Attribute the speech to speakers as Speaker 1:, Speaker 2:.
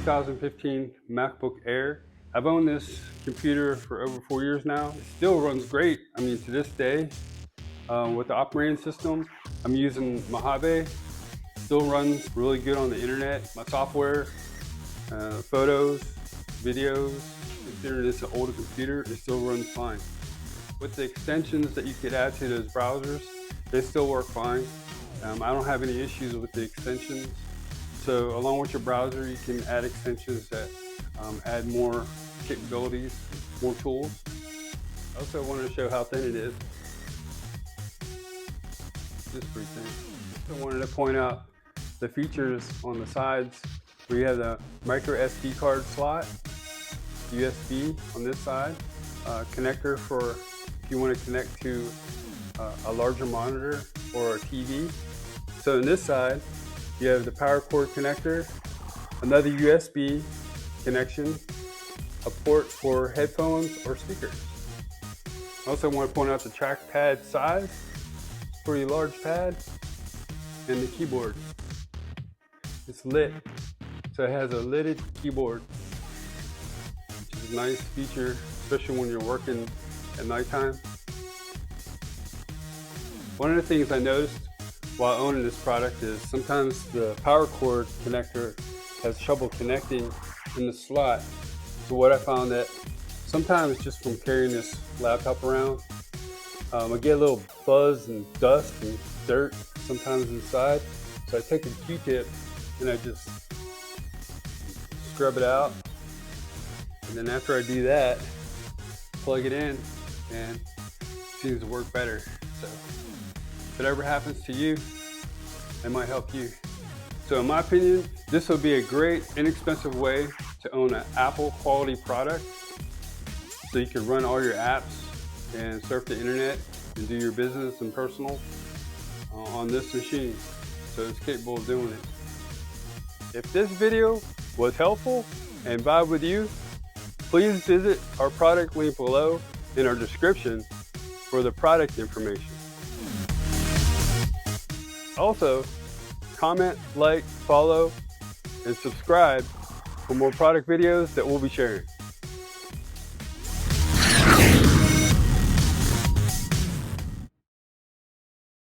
Speaker 1: 2015 MacBook Air. I've owned this computer for over 4 years now. It still runs great. I mean, to this day, with the operating system, I'm using Mojave. Still runs really good on the internet. My software, photos, videos, considering it's an older computer, it still runs fine. With the extensions that you could add to those browsers, they still work fine. I don't have any issues with the extensions. So along with your browser, you can add extensions that add more capabilities, more tools. I also wanted to show how thin it is. Just pretty thin. I wanted to point out the features on the sides where you have the micro SD card slot, USB on this side, connector for if you want to connect to a larger monitor or a TV. So on this side, you have the power cord connector, another USB connection, a port for headphones or speakers. I also want to point out the trackpad size. It's a pretty large pad. And the keyboard. It's lit, so it has a lidded keyboard, which is a nice feature, especially when you're working at nighttime. One of the things I noticed while owning this product is sometimes the power cord connector has trouble connecting in the slot. So what I found that sometimes just from carrying this laptop around, I get a little buzz and dust and dirt sometimes inside. So I take a Q-tip and I just scrub it out. And then after I do that, plug it in and it seems to work better. So if it ever happens to you, it might help you. So in my opinion, this will be a great, inexpensive way to own an Apple quality product. So you can run all your apps and surf the internet and do your business and personal on this machine. So it's capable of doing it. If this video was helpful and vibe with you, please visit our product link below in our description for the product information. Also, comment, like, follow, and subscribe for more product videos that we'll be sharing.